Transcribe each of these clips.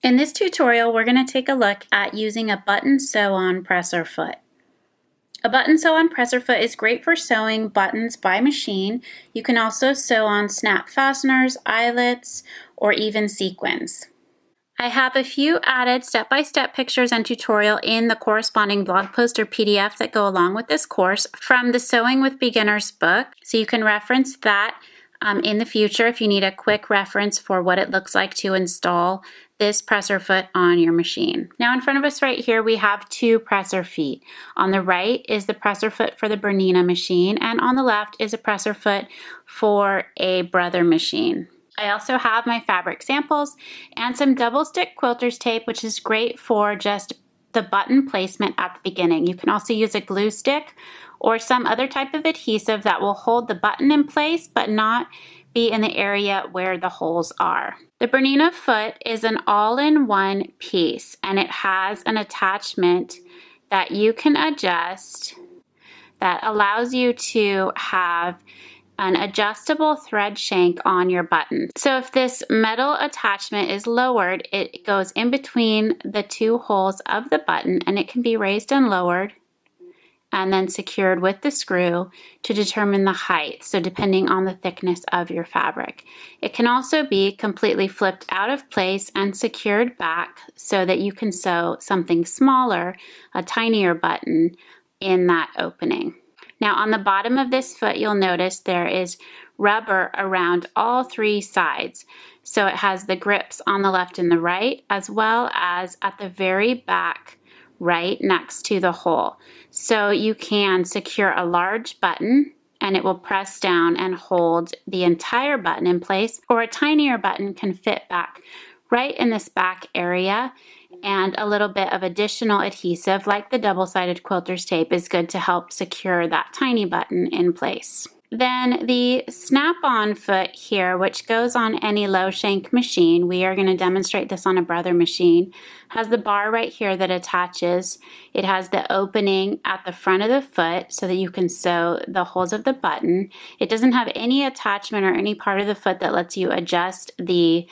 In this tutorial, we're going to take a look at using a button sew-on presser foot. A button sew-on presser foot is great for sewing buttons by machine. You can also sew on snap fasteners, eyelets, or even sequins. I have a few added step-by-step pictures and tutorial in the corresponding blog post or PDF that go along with this course from the Sewing with Beginners book, so you can reference that in the future if you need a quick reference for what it looks like to install this presser foot on your machine. Now in front of us right here we have two presser feet. On the right is the presser foot for the Bernina machine, and on the left is a presser foot for a Brother machine. I also have my fabric samples and some double stick quilters tape, which is great for just the button placement at the beginning. You can also use a glue stick or some other type of adhesive that will hold the button in place but not be in the area where the holes are. The Bernina foot is an all-in-one piece, and it has an attachment that you can adjust that allows you to have an adjustable thread shank on your button. So if this metal attachment is lowered, it goes in between the two holes of the button, and it can be raised and lowered and then secured with the screw to determine the height, so depending on the thickness of your fabric. It can also be completely flipped out of place and secured back so that you can sew something smaller, a tinier button, in that opening. Now on the bottom of this foot, you'll notice there is rubber around all three sides. So it has the grips on the left and the right, as well as at the very back right next to the hole. So you can secure a large button and it will press down and hold the entire button in place, or a tinier button can fit back right in this back area, and a little bit of additional adhesive like the double-sided quilter's tape is good to help secure that tiny button in place. Then the snap-on foot here, which goes on any low shank machine, we are going to demonstrate this on a Brother machine, has the bar right here that attaches. It has the opening at the front of the foot so that you can sew the holes of the button. It doesn't have any attachment or any part of the foot that lets you adjust the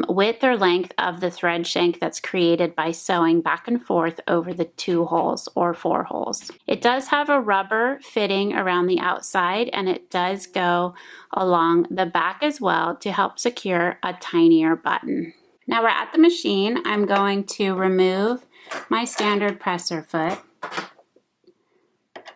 width or length of the thread shank that's created by sewing back and forth over the 2 holes or 4 holes. It does have a rubber fitting around the outside, and it does go along the back as well to help secure a tinier button. Now we're at the machine. I'm going to remove my standard presser foot,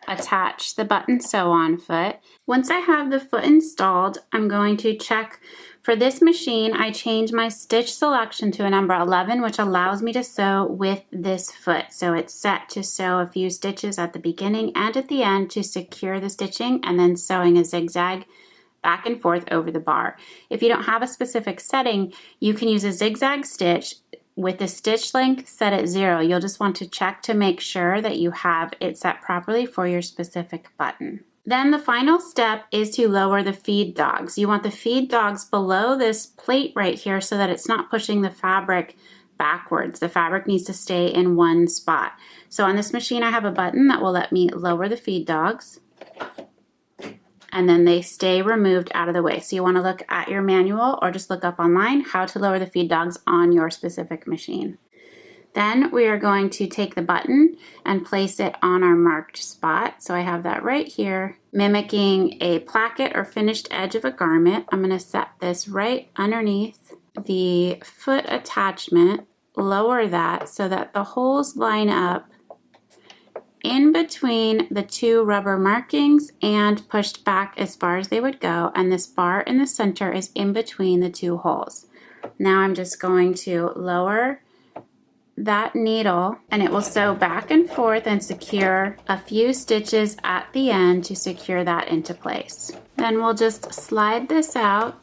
attach the button sew-on foot. Once I have the foot installed, I'm going to check. For this machine, I change my stitch selection to a number 11, which allows me to sew with this foot. So it's set to sew a few stitches at the beginning and at the end to secure the stitching, and then sewing a zigzag back and forth over the bar. If you don't have a specific setting, you can use a zigzag stitch with the stitch length set at 0. You'll just want to check to make sure that you have it set properly for your specific button. Then the final step is to lower the feed dogs. You want the feed dogs below this plate right here so that it's not pushing the fabric backwards. The fabric needs to stay in one spot. So on this machine I have a button that will let me lower the feed dogs, and then they stay removed out of the way. So you want to look at your manual or just look up online how to lower the feed dogs on your specific machine. Then we are going to take the button and place it on our marked spot. So I have that right here, mimicking a placket or finished edge of a garment. I'm going to set this right underneath the foot attachment, lower that so that the holes line up in between the 2 rubber markings and pushed back as far as they would go, and this bar in the center is in between the 2 holes. Now I'm just going to lower that needle, and it will sew back and forth and secure a few stitches at the end to secure that into place. Then we'll just slide this out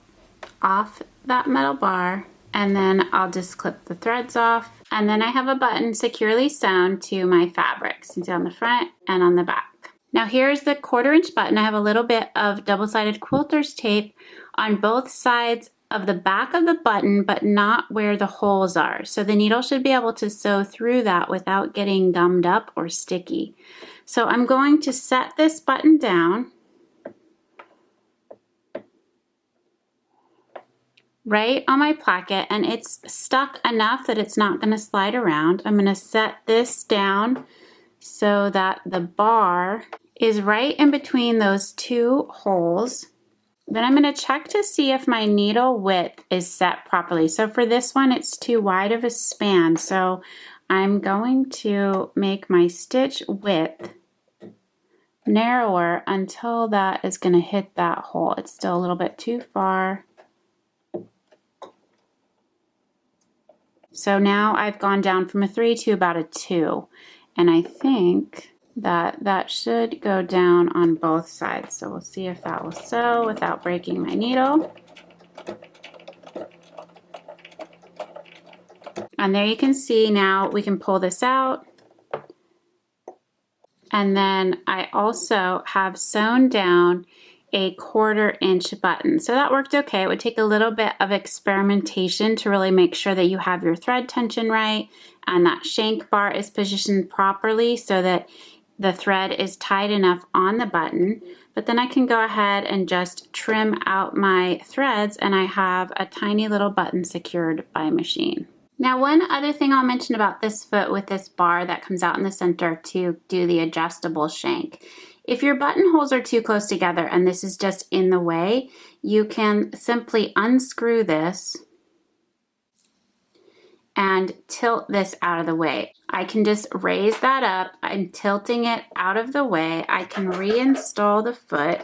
off that metal bar, and then I'll just clip the threads off, and then I have a button securely sewn to my fabrics. You can see on the front and on the back. Now here's the 1/4" button. I have a little bit of double-sided quilter's tape on both sides of the back of the button, but not where the holes are. So the needle should be able to sew through that without getting gummed up or sticky. So I'm going to set this button down, right on my placket, and it's stuck enough that it's not going to slide around. I'm going to set this down so that the bar is right in between those two holes. Then I'm going to check to see if my needle width is set properly. So for this one, it's too wide of a span. So I'm going to make my stitch width narrower until that is going to hit that hole. It's still a little bit too far. So now I've gone down from a 3 to about a 2. And I think that should go down on both sides. So we'll see if that will sew without breaking my needle. And there you can see now we can pull this out. And then I also have sewn down a 1/4 inch button. So that worked okay. It would take a little bit of experimentation to really make sure that you have your thread tension right and that shank bar is positioned properly so that the thread is tight enough on the button. But then I can go ahead and just trim out my threads and I have a tiny little button secured by machine. Now, one other thing I'll mention about this foot with this bar that comes out in the center to do the adjustable shank. If your buttonholes are too close together and this is just in the way, you can simply unscrew this and tilt this out of the way. I can just raise that up. I'm tilting it out of the way. I can reinstall the foot.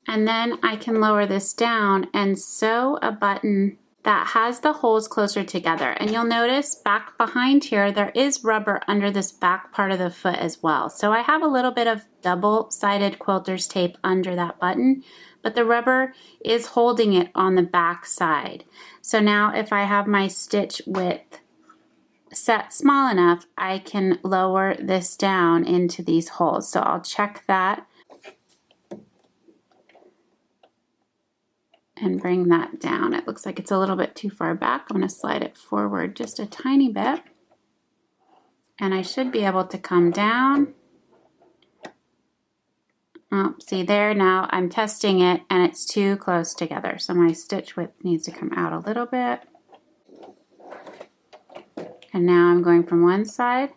And then I can lower this down and sew a button that has the holes closer together. And you'll notice back behind here, there is rubber under this back part of the foot as well. So I have a little bit of double-sided quilter's tape under that button, but the rubber is holding it on the back side. So now if I have my stitch width set small enough, I can lower this down into these holes. So I'll check that and bring that down. It looks like it's a little bit too far back. I'm going to slide it forward just a tiny bit. And I should be able to come down. Oh, see there, now I'm testing it and it's too close together. So my stitch width needs to come out a little bit. And now I'm going from one side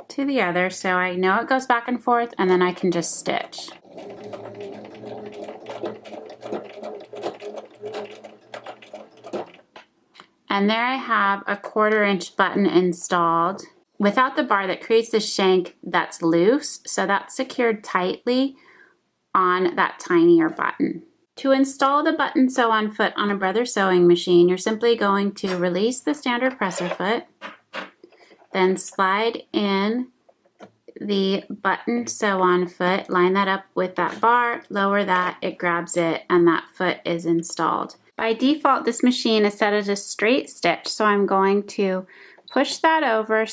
to the other so I know it goes back and forth and then I can just stitch. And there I have a 1/4 inch button installed without the bar that creates the shank that's loose. So that's secured tightly on that tinier button. To install the button sew-on foot on a Brother sewing machine, you're simply going to release the standard presser foot, then slide in the button sew-on foot, line that up with that bar, lower that, it grabs it, and that foot is installed. By default, this machine is set as a straight stitch, so I'm going to push that over,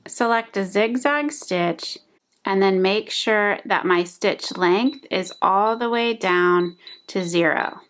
select a zigzag stitch, and then make sure that my stitch length is all the way down to 0.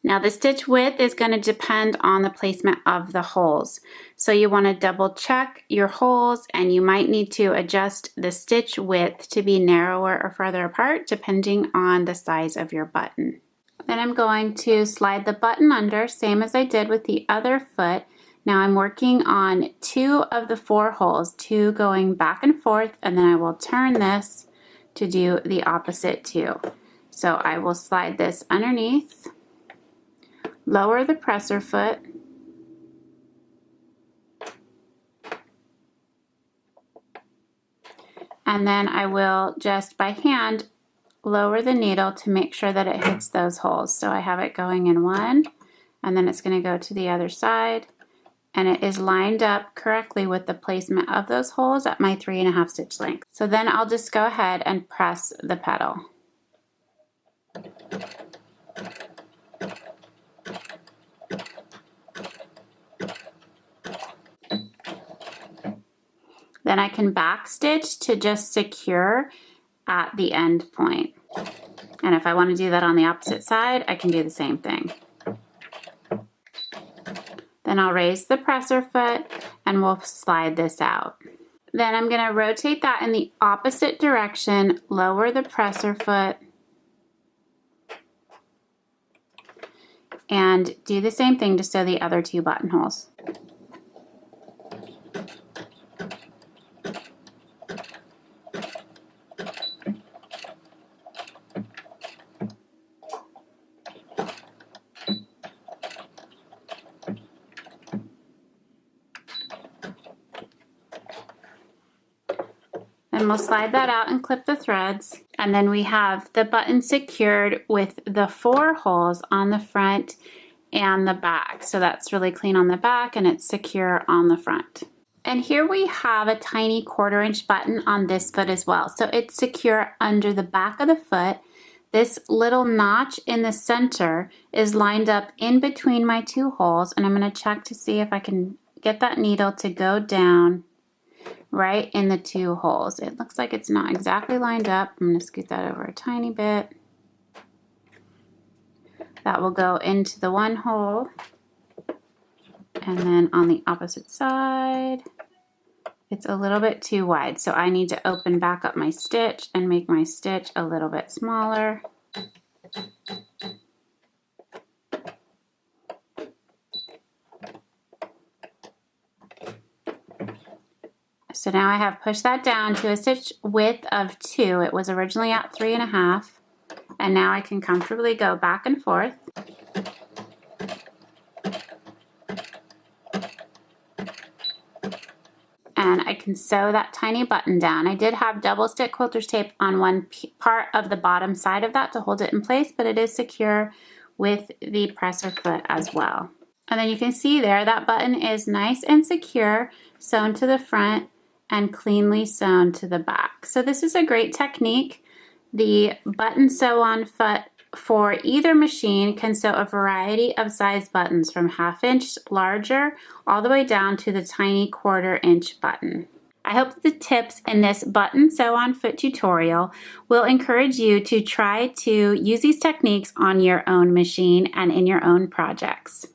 Now the stitch width is going to depend on the placement of the holes. So you want to double check your holes and you might need to adjust the stitch width to be narrower or farther apart depending on the size of your button. Then I'm going to slide the button under, same as I did with the other foot. Now I'm working on 2 of the 4 holes, 2 going back and forth, and then I will turn this to do the opposite 2. So I will slide this underneath, lower the presser foot, and then I will just by hand lower the needle to make sure that it hits those holes. So I have it going in one, and then it's going to go to the other side, and it is lined up correctly with the placement of those holes at my 3.5 stitch length. So then I'll just go ahead and press the pedal. Then I can back stitch to just secure at the end point. And if I want to do that on the opposite side, I can do the same thing. Then I'll raise the presser foot and we'll slide this out. Then I'm going to rotate that in the opposite direction, lower the presser foot, and do the same thing to sew the other 2 buttonholes. And we'll slide that out and clip the threads. And then we have the button secured with the 4 holes on the front and the back. So that's really clean on the back and it's secure on the front. And here we have a tiny 1/4 inch button on this foot as well. So it's secure under the back of the foot. This little notch in the center is lined up in between my 2 holes, and I'm going to check to see if I can get that needle to go down right in the 2 holes. It looks like it's not exactly lined up. I'm going to scoot that over a tiny bit. That will go into the 1 hole, and then on the opposite side it's a little bit too wide, so I need to open back up my stitch and make my stitch a little bit smaller. So now I have pushed that down to a stitch width of 2. It was originally at 3.5, and now I can comfortably go back and forth. And I can sew that tiny button down. I did have double stick quilter's tape on one part of the bottom side of that to hold it in place, but it is secure with the presser foot as well. And then you can see there that button is nice and secure, sewn to the front and cleanly sewn to the back. So this is a great technique. The button sew on foot for either machine can sew a variety of size buttons from 1/2 inch larger all the way down to the tiny 1/4 inch button. I hope that the tips in this button sew on foot tutorial will encourage you to try to use these techniques on your own machine and in your own projects.